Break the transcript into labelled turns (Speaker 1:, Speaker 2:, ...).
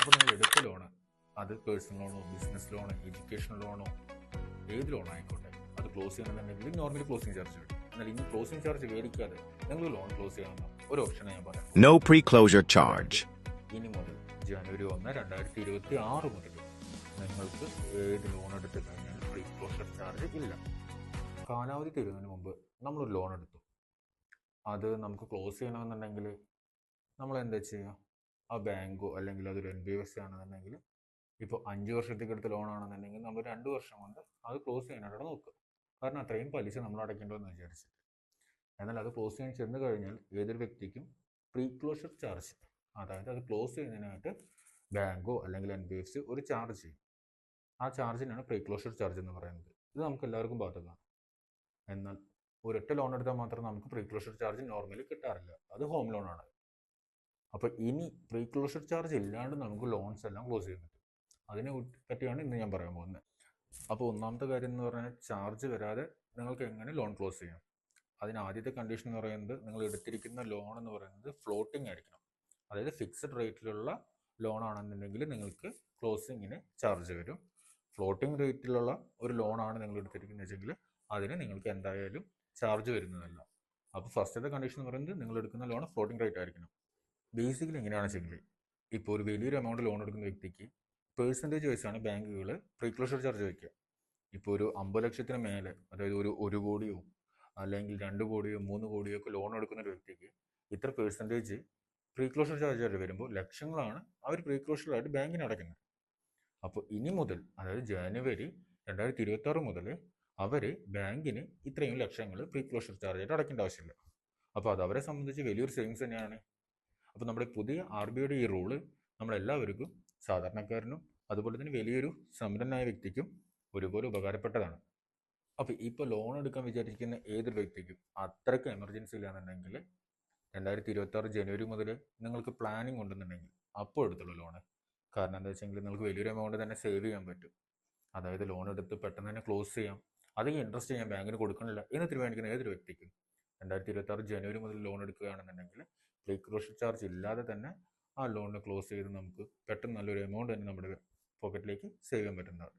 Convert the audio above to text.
Speaker 1: അപ്പോൾ നിങ്ങൾ എടുത്ത ലോണ് അത് പേഴ്സണൽ ലോണോ ബിസിനസ് ലോണോ എഡ്യൂക്കേഷൻ ലോണോ ഏത് ലോൺ ആയിക്കോട്ടെ അത് ക്ലോസ് ചെയ്യണമെന്നുണ്ടെങ്കിൽ നോർമലി ക്ലോസിംഗ് ചാർജ് വരും. എന്നാൽ ഇനി ക്ലോസിംഗ് ചാർജ് മേടിക്കാതെ നിങ്ങൾ ലോൺ ക്ലോസ് ചെയ്യാവുന്ന ഒരു ഓപ്ഷൻ ഞാൻ പറയാം.
Speaker 2: No pre-closure charge.
Speaker 1: ഇനി മുതൽ ജനുവരി 1, 2026 മുതൽ നിങ്ങൾക്ക് ഏത് ലോൺ എടുത്ത് കഴിഞ്ഞാൽ പ്രീ ക്ലോഷർ ചാർജ് ഇല്ല. കാലാവധി തീരുന്നതിന് മുമ്പ് നമ്മളൊരു ലോൺ എടുത്തു, അത് നമുക്ക് ക്ലോസ് ചെയ്യണമെന്നുണ്ടെങ്കിൽ നമ്മൾ എന്താ ചെയ്യുക? ആ ബാങ്കോ അല്ലെങ്കിൽ അതൊരു NBFC ആണെന്നുണ്ടെങ്കിൽ ഇപ്പോൾ 5 വർഷത്തേക്ക് എടുത്ത ലോൺ ആണെന്നുണ്ടെങ്കിൽ നമ്മൾ 2 വർഷം കൊണ്ട് അത് ക്ലോസ് ചെയ്യാനായിട്ട് നോക്കുക. കാരണം അത്രയും പലിശ നമ്മൾ അടയ്ക്കേണ്ടതെന്ന് വിചാരിച്ചിട്ട്. എന്നാൽ അത് ക്ലോസ് ചെയ്യാൻ ചെന്ന് കഴിഞ്ഞാൽ ഏതൊരു വ്യക്തിക്കും പ്രീ ക്ലോഷർ ചാർജ്, അതായത് അത് ക്ലോസ് ചെയ്യുന്നതിനായിട്ട് ബാങ്കോ അല്ലെങ്കിൽ NBFC ഒരു ചാർജ് ചെയ്യും. ആ ചാർജിനാണ് പ്രീ ക്ലോഷർ ചാർജ് എന്ന് പറയുന്നത്. ഇത് നമുക്ക് എല്ലാവർക്കും ബാധകമാണ്. എന്നാൽ ഒരൊറ്റ ലോൺ എടുത്താൽ മാത്രം നമുക്ക് പ്രീ ക്ലോഷർ ചാർജ് നോർമലി കിട്ടാറില്ല. അത് ഹോം ലോണാണ്. അപ്പോൾ ഇനി പ്രീ ക്ലോഷർ ചാർജ് ഇല്ലാണ്ട് നമുക്ക് ലോൺസ് എല്ലാം ക്ലോസ് ചെയ്യാൻ പറ്റും. അതിനെ പറ്റിയാണ് ഇന്ന് ഞാൻ പറയാൻ പോകുന്നത്. അപ്പോൾ ഒന്നാമത്തെ കാര്യം എന്ന് പറഞ്ഞാൽ ചാർജ് വരാതെ നിങ്ങൾക്ക് എങ്ങനെ ലോൺ ക്ലോസ് ചെയ്യാം. അതിന് ആദ്യത്തെ കണ്ടീഷൻ എന്ന് പറയുന്നത് നിങ്ങൾ എടുത്തിരിക്കുന്ന ലോൺ എന്ന് പറയുന്നത് ഫ്ലോട്ടിംഗ് ആയിരിക്കണം. അതായത് ഫിക്സഡ് റേറ്റിലുള്ള ലോൺ ആണെന്നുണ്ടെങ്കിൽ നിങ്ങൾക്ക് ക്ലോസിങ്ങിന് ചാർജ് വരും. ഫ്ലോട്ടിംഗ് റേറ്റിലുള്ള ഒരു ലോണാണ് നിങ്ങൾ എടുത്തിരിക്കുന്നത് വെച്ചെങ്കിൽ അതിന് നിങ്ങൾക്ക് എന്തായാലും ചാർജ് വരുന്നതല്ല. അപ്പോൾ ഫസ്റ്റത്തെ കണ്ടീഷൻ എന്ന് പറയുന്നത് നിങ്ങൾ എടുക്കുന്ന ലോൺ ഫ്ലോട്ടിംഗ് റേറ്റ് ആയിരിക്കണം. ബേസിക്കലി എങ്ങനെയാണെന്ന് വെച്ചെങ്കിൽ ഇപ്പോൾ ഒരു വലിയൊരു എമൗണ്ട് ലോൺ എടുക്കുന്ന വ്യക്തിക്ക് പേഴ്സൻറ്റേജ് വൈസാണ് ബാങ്കുകൾ പ്രീ ക്ലോഷർ ചാർജ് വയ്ക്കുക. ഇപ്പോൾ ഒരു 50 ലക്ഷത്തിന് മേലെ, അതായത് ഒരു 1 കോടിയോ അല്ലെങ്കിൽ 2 കോടിയോ 3 കോടിയോ ഒക്കെ ലോൺ എടുക്കുന്ന ഒരു വ്യക്തിക്ക് ഇത്ര പേഴ്സൻറ്റേജ് പ്രീ ക്ലോഷർ ചാർജ് വരുമ്പോൾ ലക്ഷങ്ങളാണ് അവർ പ്രീ ക്ലോഷറായിട്ട് ബാങ്കിന് അടയ്ക്കുന്നത്. അപ്പോൾ ഇനി മുതൽ, അതായത് ജനുവരി 2026 മുതൽ അവർ ബാങ്കിന് ഇത്രയും ലക്ഷങ്ങൾ പ്രീ ക്ലോഷർ ചാർജായിട്ട് അടയ്ക്കേണ്ട ആവശ്യമില്ല. അപ്പോൾ അത് അവരെ സംബന്ധിച്ച് വലിയൊരു സേവിങ്സ് തന്നെയാണ്. അപ്പോൾ നമ്മുടെ പുതിയ RBIയുടെ ഈ റൂള് നമ്മളെല്ലാവർക്കും, സാധാരണക്കാരനും അതുപോലെ തന്നെ വലിയൊരു സമ്പന്നനായ വ്യക്തിക്കും ഒരുപോലെ ഉപകാരപ്പെട്ടതാണ്. അപ്പോൾ ഇപ്പോൾ ലോൺ എടുക്കാൻ വിചാരിക്കുന്ന ഏതൊരു വ്യക്തിക്കും അത്രയ്ക്ക് എമർജൻസി ഇല്ലാന്നുണ്ടെങ്കിൽ 2026 ജനുവരി മുതൽ നിങ്ങൾക്ക് പ്ലാനിങ് ഉണ്ടെന്നുണ്ടെങ്കിൽ അപ്പോൾ എടുത്തുള്ളൂ ലോണ്. കാരണം എന്താ വെച്ചെങ്കിൽ നിങ്ങൾക്ക് വലിയൊരു എമൗണ്ട് തന്നെ സേവ് ചെയ്യാൻ പറ്റും. അതായത് ലോൺ എടുത്ത് പെട്ടെന്ന് തന്നെ ക്ലോസ് ചെയ്യാം. അധികം ഇൻട്രസ്റ്റ് ഞാൻ ബാങ്കിന് കൊടുക്കണില്ല എന്ന് തീരുമാനിക്കുന്ന ഏതൊരു വ്യക്തിക്കും 2026 ജനുവരി മുതൽ ലോൺ എടുക്കുകയാണെന്നുണ്ടെങ്കിൽ പ്രീ ക്ലോഷർ ചാർജ് ഇല്ലാതെ തന്നെ ആ ലോണിന് ക്ലോസ് ചെയ്ത് നമുക്ക് പെട്ടെന്ന് നല്ലൊരു എമൗണ്ട് തന്നെ നമ്മുടെ പോക്കറ്റിലേക്ക് സേവ് ചെയ്യാൻ പറ്റുന്നതാണ്.